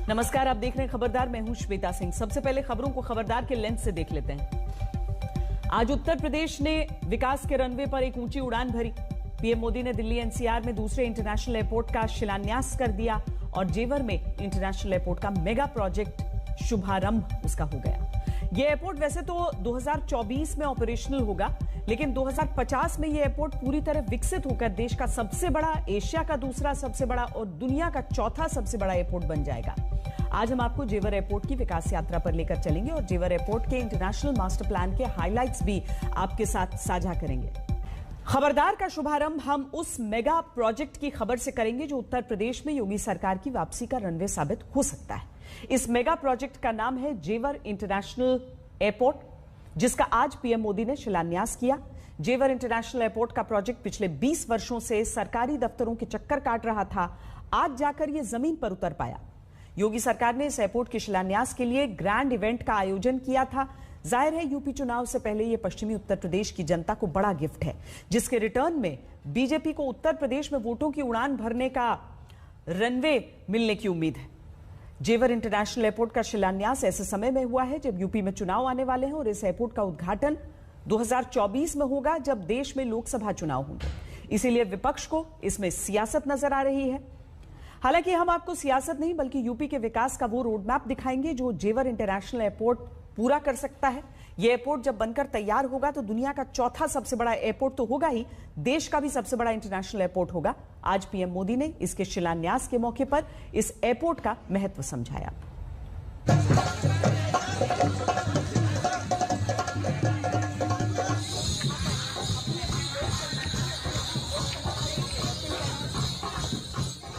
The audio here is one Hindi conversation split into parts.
नमस्कार, आप देख रहे हैं खबरदार। मैं हूं श्वेता सिंह। सबसे पहले खबरों को खबरदार के लेंस से देख लेते हैं। आज उत्तर प्रदेश ने विकास के रनवे पर एक ऊंची उड़ान भरी। पीएम मोदी ने दिल्ली एनसीआर में दूसरे इंटरनेशनल एयरपोर्ट का शिलान्यास कर दिया और जेवर में इंटरनेशनल एयरपोर्ट का मेगा प्रोजेक्ट शुभारंभ उसका हो गया। यह एयरपोर्ट वैसे तो 2024 में ऑपरेशनल होगा, लेकिन 2050 में यह एयरपोर्ट पूरी तरह विकसित होकर देश का सबसे बड़ा, एशिया का दूसरा सबसे बड़ा और दुनिया का चौथा सबसे बड़ा एयरपोर्ट बन जाएगा। आज हम आपको जेवर एयरपोर्ट की विकास यात्रा पर लेकर चलेंगे और जेवर एयरपोर्ट के इंटरनेशनल मास्टर प्लान के हाइलाइट्स भी आपके साथ साझा करेंगे। खबरदार का शुभारंभ हम उस मेगा प्रोजेक्ट की खबर से करेंगे जो उत्तर प्रदेश में योगी सरकार की वापसी का रनवे साबित हो सकता है। इस मेगा प्रोजेक्ट का नाम है जेवर इंटरनेशनल एयरपोर्ट, जिसका आज पीएम मोदी ने शिलान्यास किया। जेवर इंटरनेशनल एयरपोर्ट का प्रोजेक्ट पिछले 20 वर्षों से सरकारी दफ्तरों के चक्कर काट रहा था। आज जाकर यह जमीन पर उतर पाया। योगी सरकार ने इस एयरपोर्ट के शिलान्यास के लिए ग्रैंड इवेंट का आयोजन किया था। जाहिर है यूपी चुनाव से पहले यह पश्चिमी उत्तर प्रदेश की जनता को बड़ा गिफ्ट है, जिसके रिटर्न में बीजेपी को उत्तर प्रदेश में वोटों की उड़ान भरने का रनवे मिलने की उम्मीद है। जेवर इंटरनेशनल एयरपोर्ट का शिलान्यास ऐसे समय में हुआ है जब यूपी में चुनाव आने वाले हैं और इस एयरपोर्ट का उद्घाटन 2024 में होगा, जब देश में लोकसभा चुनाव होंगे। इसीलिए विपक्ष को इसमें सियासत नजर आ रही है। हालांकि हम आपको सियासत नहीं बल्कि यूपी के विकास का वो रोड मैप दिखाएंगे जो जेवर इंटरनेशनल एयरपोर्ट पूरा कर सकता है। यह एयरपोर्ट जब बनकर तैयार होगा तो दुनिया का चौथा सबसे बड़ा एयरपोर्ट तो होगा ही, देश का भी सबसे बड़ा इंटरनेशनल एयरपोर्ट होगा। आज पीएम मोदी ने इसके शिलान्यास के मौके पर इस एयरपोर्ट का महत्व समझाया।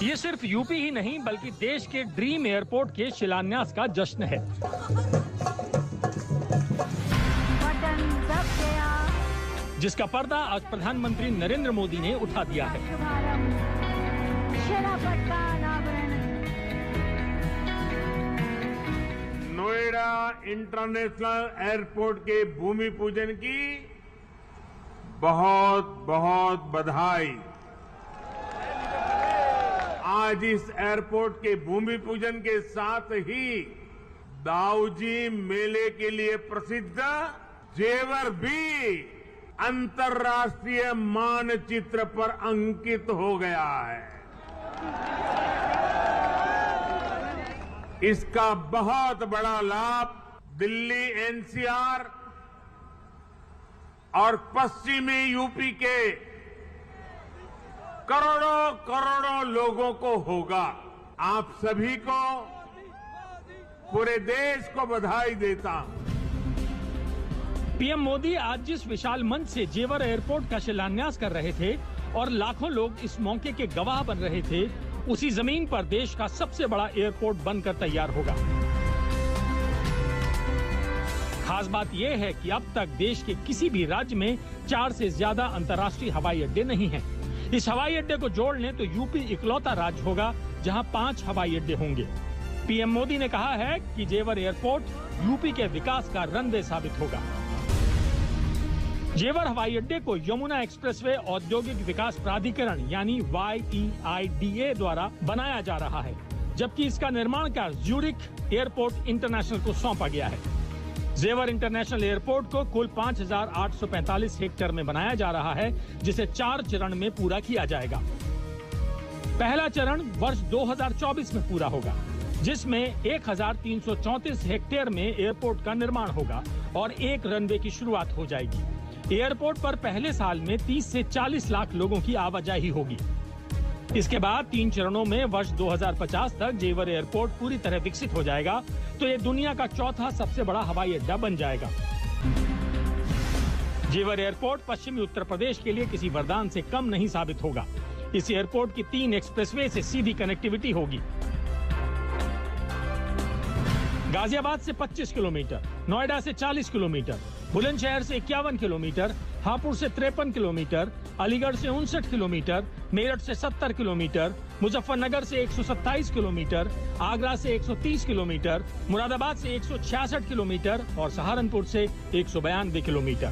ये सिर्फ यूपी ही नहीं बल्कि देश के ड्रीम एयरपोर्ट के शिलान्यास का जश्न है। जिसका पर्दा आज प्रधानमंत्री नरेंद्र मोदी ने उठा दिया है। नोएडा इंटरनेशनल एयरपोर्ट के भूमि पूजन की बहुत बहुत बधाई। आज इस एयरपोर्ट के भूमि पूजन के साथ ही दाऊजी मेले के लिए प्रसिद्ध जेवर भी अंतर्राष्ट्रीय मानचित्र पर अंकित हो गया है। इसका बहुत बड़ा लाभ दिल्ली एनसीआर और पश्चिमी यूपी के करोड़ों करोड़ों लोगों को होगा। आप सभी को, पूरे देश को बधाई देता हूं। पीएम मोदी आज जिस विशाल मंच से जेवर एयरपोर्ट का शिलान्यास कर रहे थे और लाखों लोग इस मौके के गवाह बन रहे थे, उसी जमीन पर देश का सबसे बड़ा एयरपोर्ट बनकर तैयार होगा। खास बात यह है कि अब तक देश के किसी भी राज्य में 4 से ज्यादा अंतर्राष्ट्रीय हवाई अड्डे नहीं हैं। इस हवाई अड्डे को जोड़ लें तो यूपी इकलौता राज्य होगा जहां 5 हवाई अड्डे होंगे। पीएम मोदी ने कहा है कि जेवर एयरपोर्ट यूपी के विकास का रनवे साबित होगा। जेवर हवाई अड्डे को यमुना एक्सप्रेसवे औद्योगिक विकास प्राधिकरण यानी YEIDA द्वारा बनाया जा रहा है, जबकि इसका निर्माण कार्य ज्यूरिख एयरपोर्ट इंटरनेशनल को सौंपा गया है। जेवर इंटरनेशनल एयरपोर्ट को कुल 5,845 हेक्टेयर में बनाया जा रहा है, जिसे 4 चरण में पूरा किया जाएगा। पहला चरण वर्ष 2024 में पूरा होगा, जिसमें 1,334 हेक्टेयर में एयरपोर्ट का निर्माण होगा और एक रनवे की शुरुआत हो जाएगी। एयरपोर्ट पर पहले साल में 30 से 40 लाख लोगों की आवाजाही होगी। इसके बाद 3 चरणों में वर्ष 2050 तक जेवर एयरपोर्ट पूरी तरह विकसित हो जाएगा तो ये दुनिया का चौथा सबसे बड़ा हवाई अड्डा बन जाएगा। जेवर एयरपोर्ट पश्चिमी उत्तर प्रदेश के लिए किसी वरदान से कम नहीं साबित होगा। इस एयरपोर्ट की 3 एक्सप्रेसवे से सीधी कनेक्टिविटी होगी। गाजियाबाद से 25 किलोमीटर, नोएडा से 40 किलोमीटर, बुलंदशहर से 51 किलोमीटर, हापुड़ से 53 किलोमीटर, अलीगढ़ से 59 किलोमीटर, मेरठ से 70 किलोमीटर, मुजफ्फरनगर से 127 किलोमीटर, आगरा से 130 किलोमीटर, मुरादाबाद से 166 किलोमीटर और सहारनपुर से 192 किलोमीटर।